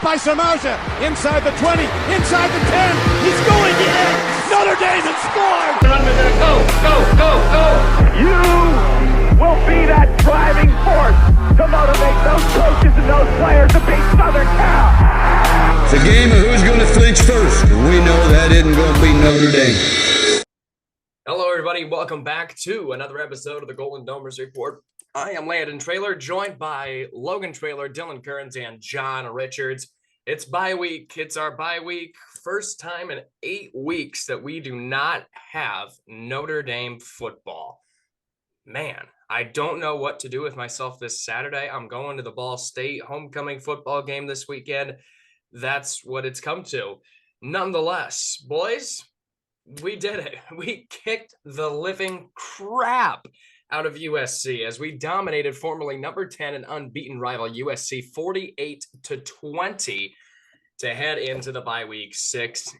By Samardzija, inside the 20, inside the 10, he's going in! Notre Dame has scored! Go! You will be that driving force to motivate those coaches and those players to beat Southern Cal! It's a game of who's going to flinch first, and we know that isn't going to be Notre Dame. Hello, everybody. Welcome back to another episode of the Golden Domers Report. I am Landon Traylor, joined by Logan Traylor, Dylan Kearns, and John Richards. It's bye week. It's our bye week. First time in 8 weeks that we do not have Notre Dame football. Man, I don't know what to do with myself this Saturday. I'm going to the Ball State homecoming football game this weekend. That's what it's come to. Nonetheless, boys, we did it. We kicked the living crap out of USC as we dominated formerly number 10 and unbeaten rival USC 48-20 to head into the bye week 6-2.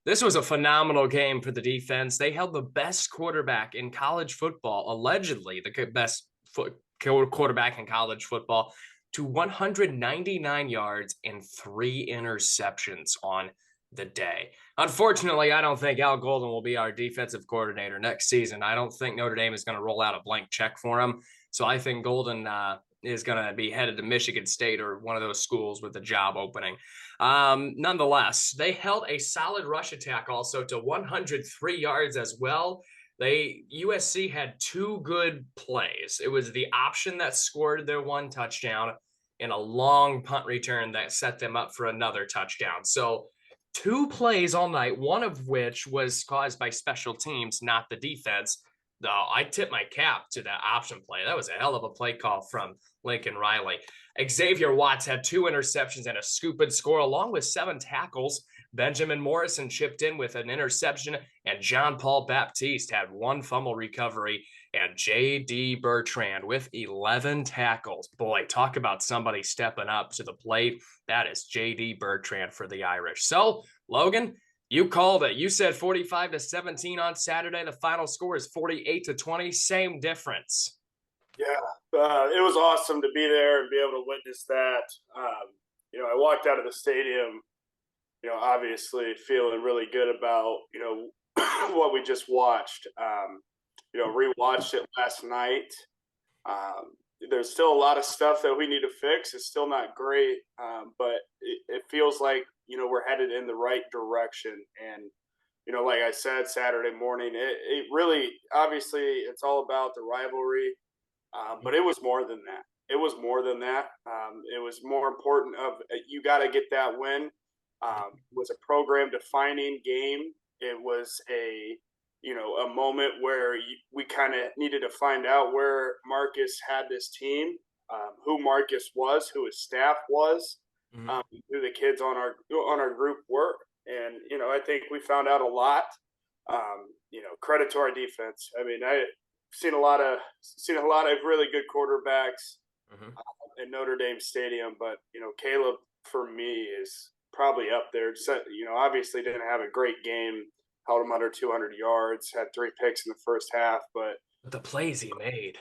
This was a phenomenal game for the defense. They held the best quarterback in college football, allegedly the best quarterback in college football, to 199 yards and 3 interceptions on the day. Unfortunately, I don't think Al Golden will be our defensive coordinator next season. I don't think Notre Dame is going to roll out a blank check for him. So I think Golden is going to be headed to Michigan State or one of those schools with a job opening. Nonetheless, they held a solid rush attack also to 103 yards as well. USC had 2 good plays. It was the option that scored their 1 touchdown and a long punt return that set them up for another touchdown. So 2 plays all night, one of which was caused by special teams, not the defense. Though I tip my cap to that option play. That was a hell of a play call from Lincoln Riley. Xavier Watts had 2 interceptions and a scoop and score, along with 7 tackles. Benjamin Morrison chipped in with an interception, and John Paul Baptiste had 1 fumble recovery, and J.D. Bertrand with 11 tackles. Boy, talk about somebody stepping up to the plate. That is J.D. Bertrand for the Irish. So, Logan, you called it. You said 45-17 on Saturday. The final score is 48-20. Same difference. Yeah, it was awesome to be there and be able to witness that. I walked out of the stadium, obviously feeling really good about, what we just watched. Rewatched it last night. There's still a lot of stuff that we need to fix. It's still not great, but it feels like, we're headed in the right direction. And, like I said, Saturday morning, it really, obviously, it's all about the rivalry, but it was more than that. It was more than that. It was more important of you got to get that win. It was a program-defining game. It was a moment where we kind of needed to find out where Marcus had this team, who Marcus was, who his staff was, who the kids on our group were. And, I think we found out a lot. Credit to our defense. I mean, I've seen a lot of really good quarterbacks in Notre Dame Stadium, but, Caleb, for me, is probably up there. Obviously didn't have a great game. Held him under 200 yards, had 3 picks in the first half. But the plays he made.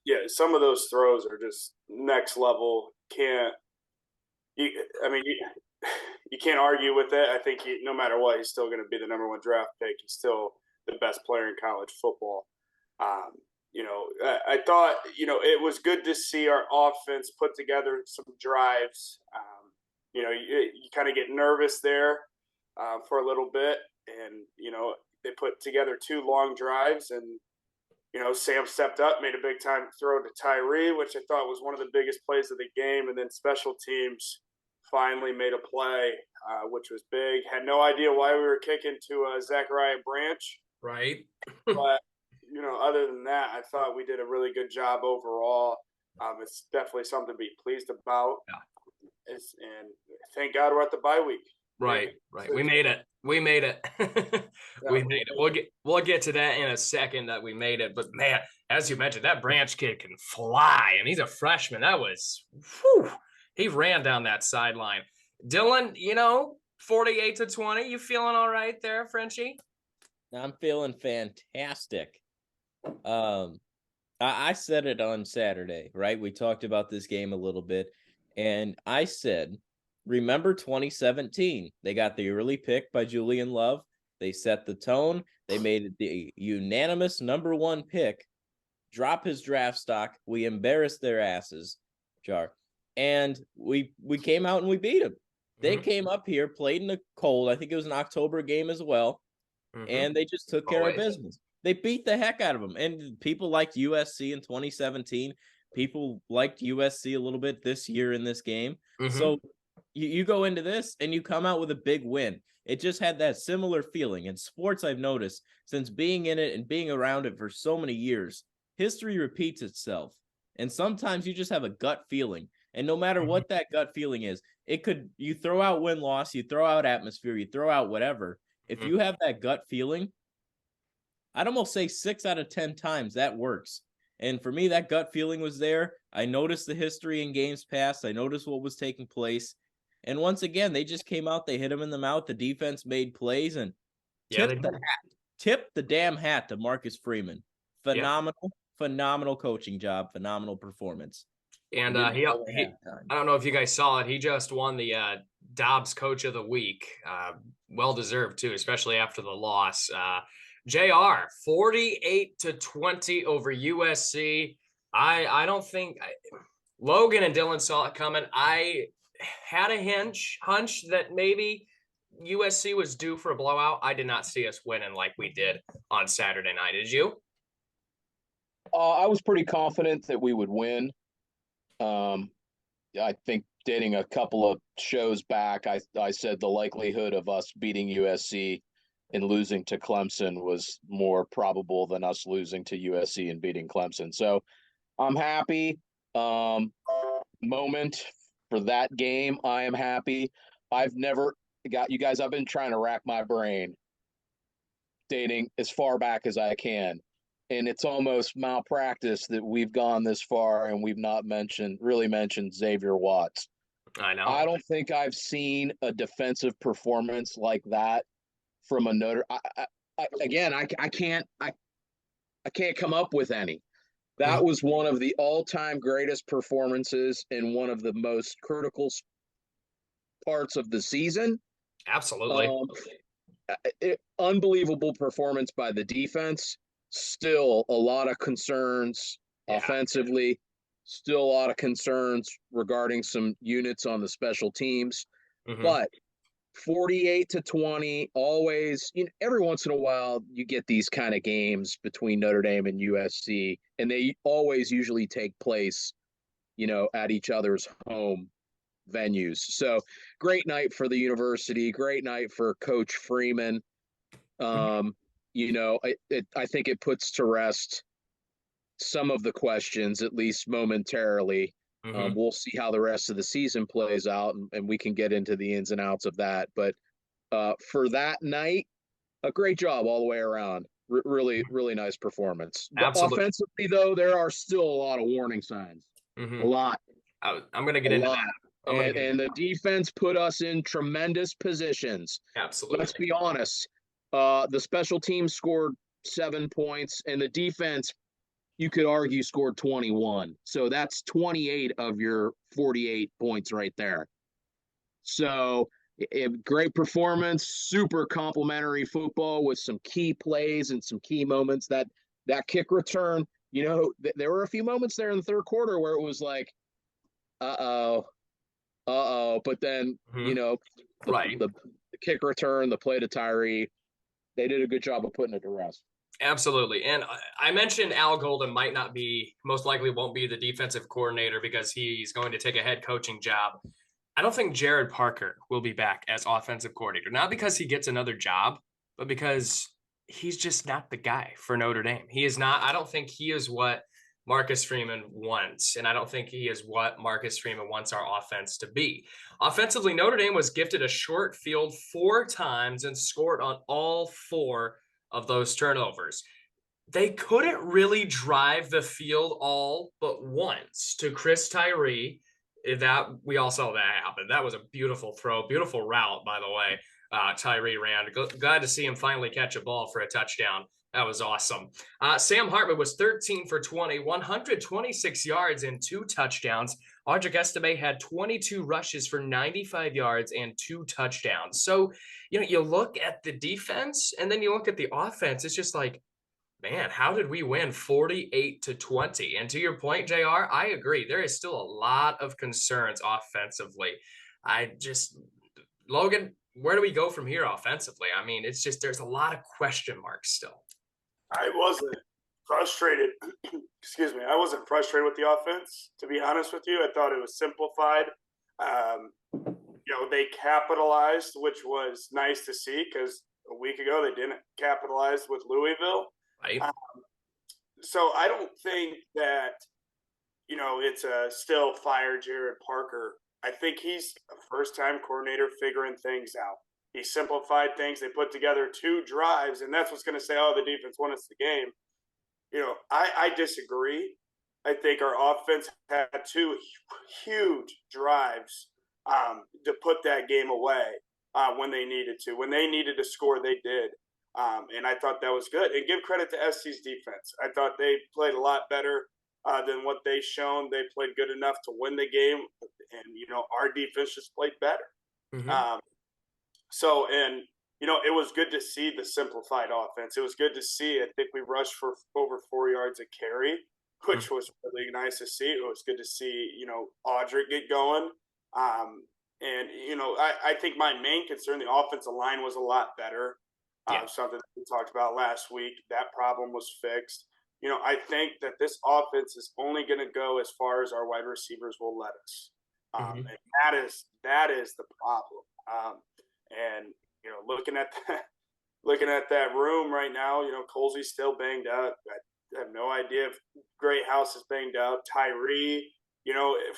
Yeah, some of those throws are just next level. You can't argue with it. I think no matter what, he's still going to be the number 1 draft pick. He's still the best player in college football. I thought, it was good to see our offense put together some drives. You kind of get nervous there for a little bit. And, they put together 2 long drives and, Sam stepped up, made a big time throw to Tyree, which I thought was one of the biggest plays of the game. And then special teams finally made a play, which was big. Had no idea why we were kicking to Zachariah Branch. Right. But, other than that, I thought we did a really good job overall. It's definitely something to be pleased about. Yeah. And thank God we're at the bye week. Right. We made it. We made it. We'll get to that in a second that we made it. But man, as you mentioned, that Branch kid can fly, and he's a freshman. That was, he ran down that sideline. Dylan, 48-20. You feeling all right there, Frenchie? I'm feeling fantastic. I said it on Saturday, right? We talked about this game a little bit, And I said, remember 2017? They got the early pick by Julian Love. They set the tone. They made it the unanimous number 1 pick. Drop his draft stock. We embarrassed their asses, Jar. And we came out and we beat them. They came up here, played in the cold. I think it was an October game as well. And they just took care of business. They beat the heck out of them. And people liked USC in 2017. People liked USC a little bit this year in this game. So you go into this and you come out with a big win. It just had that similar feeling. In sports, I've noticed, since being in it and being around it for so many years, history repeats itself. And sometimes you just have a gut feeling. And no matter what that gut feeling is, you throw out win-loss, you throw out atmosphere, you throw out whatever. If you have that gut feeling, I'd almost say 6 out of 10 times that works. And for me, that gut feeling was there. I noticed the history in games past. I noticed what was taking place. And once again, they just came out, they hit him in the mouth. The defense made plays and tipped the damn hat to Marcus Freeman. Phenomenal coaching job, phenomenal performance. And he I don't know if you guys saw it. He just won the Dobbs Coach of the Week. Well deserved too, especially after the loss. JR 48-20 over USC. I don't think Logan and Dylan saw it coming. I had a hunch that maybe USC was due for a blowout. I did not see us winning like we did on Saturday night. Did you? I was pretty confident that we would win. I think dating a couple of shows back, I said the likelihood of us beating USC and losing to Clemson was more probable than us losing to USC and beating Clemson. So I'm happy. Moment for that game, I am happy. I've never got you guys. I've been trying to rack my brain dating as far back as I can. And it's almost malpractice that we've gone this far and we've not really mentioned Xavier Watts. I know. I don't think I've seen a defensive performance like that from a Notre. I can't come up with any. That was one of the all-time greatest performances in one of the most critical parts of the season. Absolutely. Unbelievable performance by the defense. Still a lot of concerns offensively, still a lot of concerns regarding some units on the special teams, but 48-20, always, every once in a while you get these kind of games between Notre Dame and USC, and they always usually take place, at each other's home venues. So great night for the university, great night for Coach Freeman. I think it puts to rest some of the questions, at least momentarily. We'll see how the rest of the season plays out, and we can get into the ins and outs of that. But for that night, a great job all the way around. Really, really nice performance. Absolutely. Offensively, though, there are still a lot of warning signs. A lot. I'm going to get into that. And the defense put us in tremendous positions. Absolutely. Let's be honest. The special teams scored 7 points, and the defense, you could argue, scored 21. So that's 28 of your 48 points right there. So great performance, super complimentary football with some key plays and some key moments. That kick return, there were a few moments there in the third quarter where it was like, uh-oh. But then, the kick return, the play to Tyree, they did a good job of putting it to rest. Absolutely. And I mentioned Al Golden most likely won't be the defensive coordinator because he's going to take a head coaching job. I don't think Jared Parker will be back as offensive coordinator, not because he gets another job, but because he's just not the guy for Notre Dame. He is not. I don't think he is what Marcus Freeman wants, and I don't think he is what Marcus Freeman wants our offense to be. Offensively, Notre Dame was gifted a short field 4 times and scored on all 4 of those turnovers. They couldn't really drive the field all but once to Chris Tyree. That we all saw that happen. That was a beautiful throw, beautiful route, by the way. Tyree ran. Glad to see him finally catch a ball for a touchdown. That was awesome. Sam Hartman was 13 for 20, 126 yards and 2 touchdowns. Audric Estime had 22 rushes for 95 yards and 2 touchdowns. So, you look at the defense and then you look at the offense. It's just like, man, how did we win 48-20? And to your point, JR, I agree. There is still a lot of concerns offensively. Logan, where do we go from here offensively? I mean, it's just there's a lot of question marks still. I wasn't frustrated. Excuse me. I wasn't frustrated with the offense, to be honest with you. I thought it was simplified. They capitalized, which was nice to see because a week ago they didn't capitalize with Louisville. Right. So I don't think that, it's still fire Jared Parker. I think he's a first-time coordinator figuring things out. He simplified things. They put together 2 drives, and that's what's going to say, the defense won us the game. I disagree. I think our offense had 2 huge drives to put that game away when they needed to. When they needed to score, they did. And I thought that was good. And give credit to SC's defense. I thought they played a lot better than what they shown. They played good enough to win the game. And, our defense just played better. Mm-hmm. It was good to see the simplified offense. It was good to see. I think we rushed for over 4 yards a carry, which was really nice to see. It was good to see, Audric get going. I think my main concern, the offensive line was a lot better. Something that we talked about last week. That problem was fixed. I think that this offense is only going to go as far as our wide receivers will let us. And that is the problem. Looking at that room right now, Colsey's still banged up. I have no idea if Greathouse is banged up. Tyree,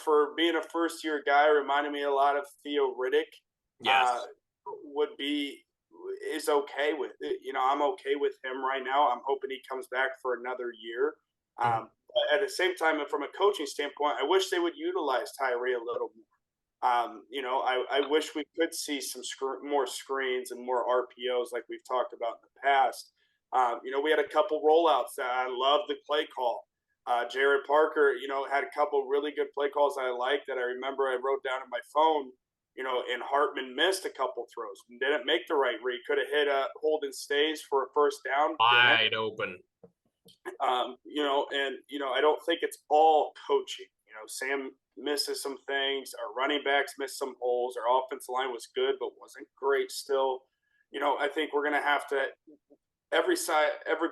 for being a first-year guy, reminded me a lot of Theo Riddick. Yes. Is okay with it. I'm okay with him right now. I'm hoping he comes back for another year. But at the same time, and from a coaching standpoint, I wish they would utilize Tyree a little more. I wish we could see some more screens and more RPOs like we've talked about in the past. We had a couple rollouts that I love the play call. Jared Parker, had a couple really good play calls I liked that I remember I wrote down in my phone, and Hartman missed a couple throws and didn't make the right read. Could have hit a Holden Stays for a first down. Wide open. I don't think it's all coaching. Sam misses some things. Our running backs missed some holes. Our offensive line was good, but wasn't great still. I think we're going to have to every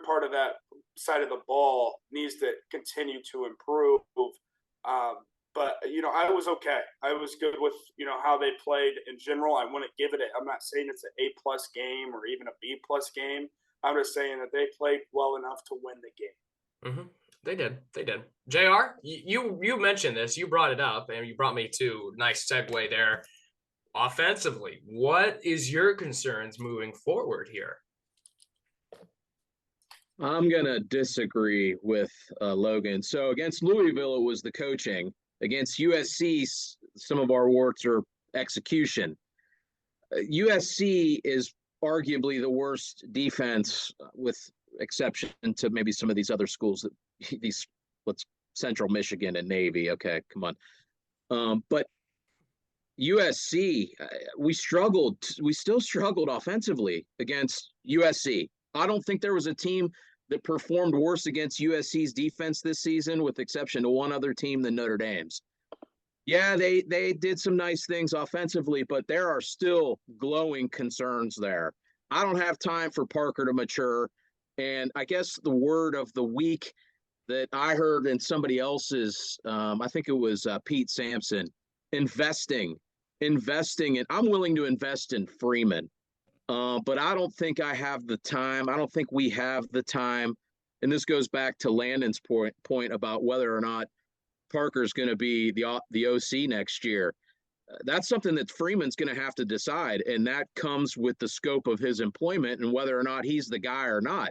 part of that side of the ball needs to continue to improve. But I was okay. I was good with, how they played in general. I wouldn't give it I'm not saying it's an A+ game or even a B+ game. I'm just saying that they played well enough to win the game. Mm-hmm. They did. JR, you mentioned this. You brought it up, and you brought me to nice segue there. Offensively, what is your concerns moving forward here? I'm going to disagree with Logan. So against Louisville, it was the coaching. Against USC, some of our warts are execution. USC is arguably the worst defense, with exception to maybe some of these other schools Central Michigan and Navy. Okay, come on. But USC, we still struggled offensively against USC. I don't think there was a team that performed worse against USC's defense this season, with exception to one other team than Notre Dame's. Yeah, they did some nice things offensively, but there are still glowing concerns there. I don't have time for Parker to mature. And I guess the word of the week that I heard in somebody else's, I think it was Pete Sampson, investing. And I'm willing to invest in Freeman. But I don't think I have the time. I don't think we have the time. And this goes back to Landon's point about whether or not Parker's going to be the OC next year. That's something that Freeman's going to have to decide. And that comes with the scope of his employment and whether or not he's the guy or not.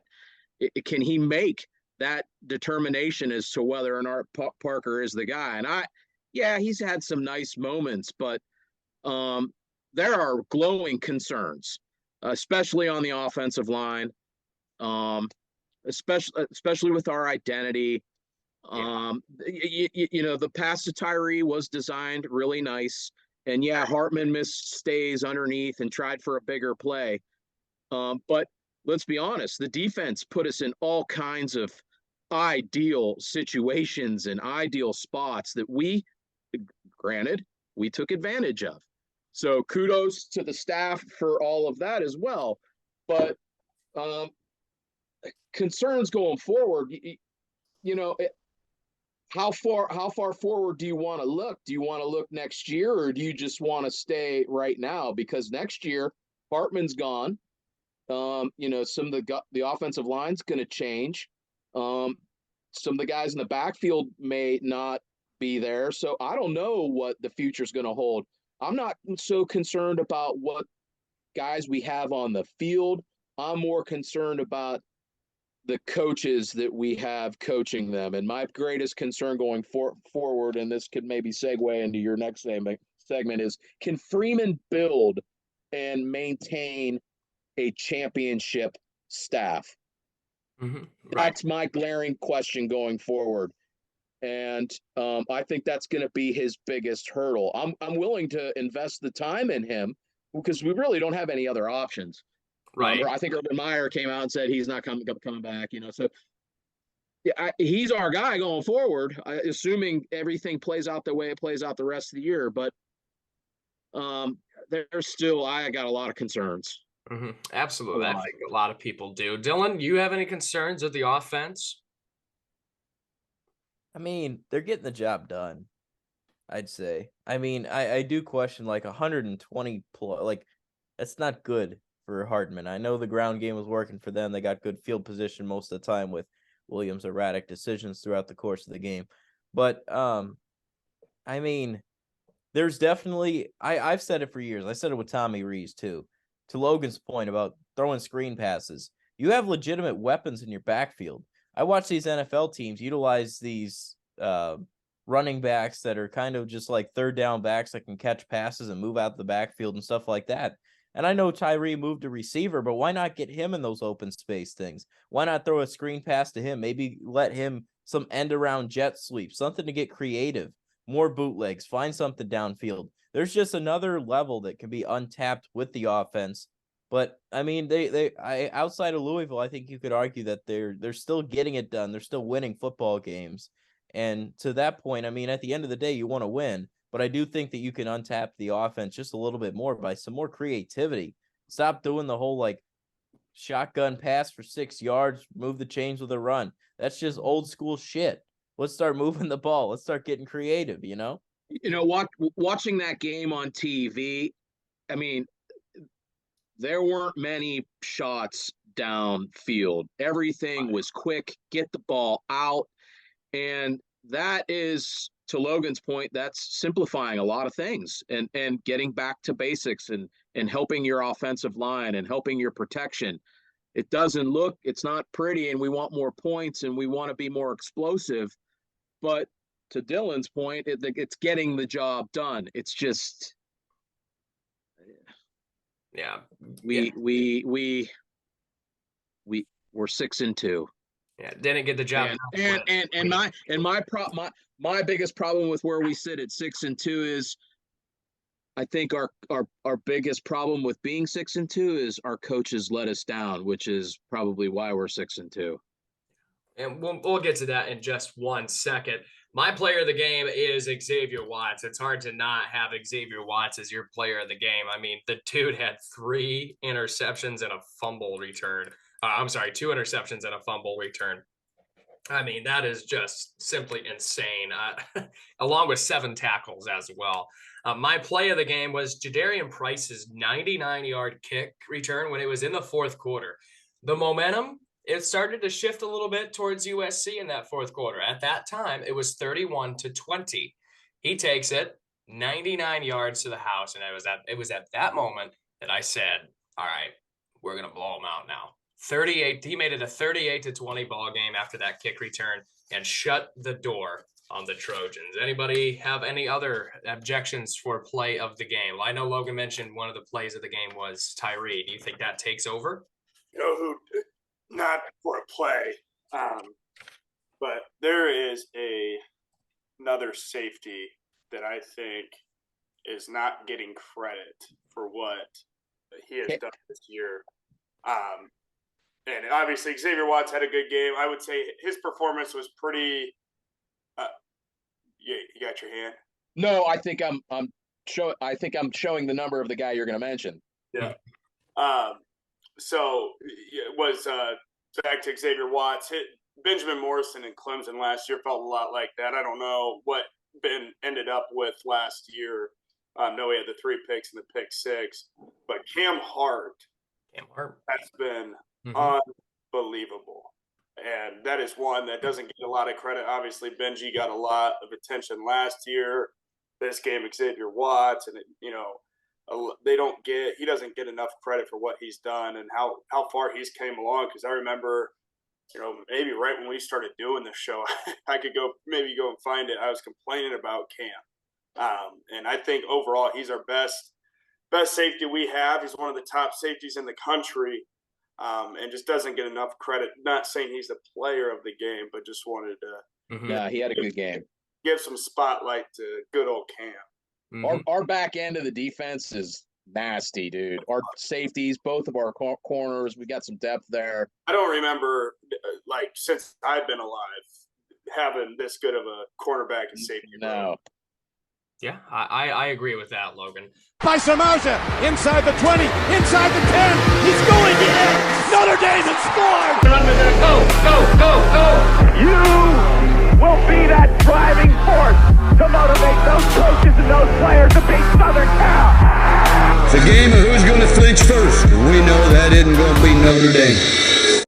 Can he make that determination as to whether or not Parker is the guy? And he's had some nice moments, but there are glowing concerns, especially on the offensive line. especially with our identity. The pass to Tyree was designed really nice. And yeah, Hartman missed stays underneath and tried for a bigger play. But let's be honest, the defense put us in all kinds of ideal situations and ideal spots that granted, we took advantage of. So kudos to the staff for all of that as well. But concerns going forward, how far forward do you want to look? Do you want to look next year, or do you just want to stay right now? Because next year, Hartman's gone. Some of the offensive line's going to change. Some of the guys in the backfield may not be there. So I don't know what the future's going to hold. I'm not so concerned about what guys we have on the field. I'm more concerned about the coaches that we have coaching them. And my greatest concern going forward, and this could maybe segue into your next segment, is can Freeman build and maintain a championship staff? Mm-hmm. Right. That's my glaring question going forward. And I think that's going to be his biggest hurdle. I'm willing to invest the time in him because we really don't have any other options. Right. I think Urban Meyer came out and said he's not coming back. So yeah, he's our guy going forward, assuming everything plays out the way it plays out the rest of the year. But I got a lot of concerns. Mm-hmm. Absolutely. I think a lot of people do. Dylan, you have any concerns with the offense? I mean, they're getting the job done, I'd say. I mean, I do question like 120 plus, like that's not good for Hardman. I know the ground game was working for them. They got good field position most of the time with Williams' erratic decisions throughout the course of the game. But I mean, there's definitely I've said it for years. I said it with Tommy Rees too. To Logan's point about throwing screen passes, you have legitimate weapons in your backfield. I watch these NFL teams utilize these running backs that are kind of just like third down backs that can catch passes and move out the backfield and stuff like that. And I know Tyree moved a receiver, but why not get him in those open space things? Why not throw a screen pass to him? Maybe let him some end around jet sweep, something to get creative, more bootlegs, find something downfield. There's just another level that can be untapped with the offense. But I mean, I outside of Louisville, I think you could argue that they're still getting it done. They're still winning football games. And to that point, I mean, at the end of the day, you want to win. But I do think that you can untap the offense just a little bit more by some more creativity. Stop doing the whole like shotgun pass for 6 yards, move the chains with a run. That's just old school shit. Let's start moving the ball. Let's start getting creative, Watching that game on TV, I mean, there weren't many shots downfield. Everything was quick, get the ball out. And that is, to Logan's point, that's simplifying a lot of things and getting back to basics and helping your offensive line and helping your protection. It's not pretty, and we want more points and we want to be more explosive. But to Dylan's point, it's getting the job done. It's just, yeah, we're 6-2. Yeah, didn't get the job done. And my biggest problem with where we sit at 6-2 is, I think our biggest problem with being 6-2 is our coaches let us down, which is probably why we're 6-2. And we'll get to that in just 1 second. My player of the game is Xavier Watts. It's hard to not have Xavier Watts as your player of the game. I mean, the dude had 3 interceptions and a fumble return. 2 interceptions and a fumble return. I mean, that is just simply insane, along with 7 tackles as well. My play of the game was Jadarian Price's 99-yard kick return when it was in the fourth quarter. The momentum, it started to shift a little bit towards USC in that fourth quarter. At that time, it was 31-20. He takes it 99 yards to the house, and it was at that moment that I said, all right, we're going to blow them out now. 38. He made it a 38-20 ball game after that kick return and shut the door on the Trojans. Anybody have any other objections for play of the game? Well, I know Logan mentioned one of the plays of the game was Tyree. Do you think that takes over? You know who not for a play. But there is another safety that I think is not getting credit for what he has done this year. And obviously Xavier Watts had a good game. I would say his performance was pretty. You got your hand? No, I think I'm showing the number of the guy you're going to mention. Yeah. So it was back to Xavier Watts. Benjamin Morrison in Clemson last year felt a lot like that. I don't know what Ben ended up with last year. No, he had the 3 picks and the pick 6. But Cam Hart has been unbelievable. And that is one that doesn't get a lot of credit. Obviously, Benji got a lot of attention last year. This game, Xavier Watts, and he doesn't get enough credit for what he's done and how far he's came along. Because I remember, maybe right when we started doing this show, I could go and find it. I was complaining about Cam, and I think overall he's our best safety we have. He's one of the top safeties in the country. And just doesn't get enough credit. Not saying he's the player of the game, but just wanted to. Yeah, he had a good game. Give some spotlight to good old Cam. Our back end of the defense is nasty, dude. Our safeties, both of our corners, we got some depth there. I don't remember, since I've been alive, having this good of a cornerback and safety. No. Yeah, I agree with that, Logan. By Samarja, inside the 20, inside the 10, he's going in! Notre Dame has scored! Go! You will be that driving force to motivate those coaches and those players to beat Southern Cal. It's a game of who's going to flinch first. We know that isn't going to be Notre Dame.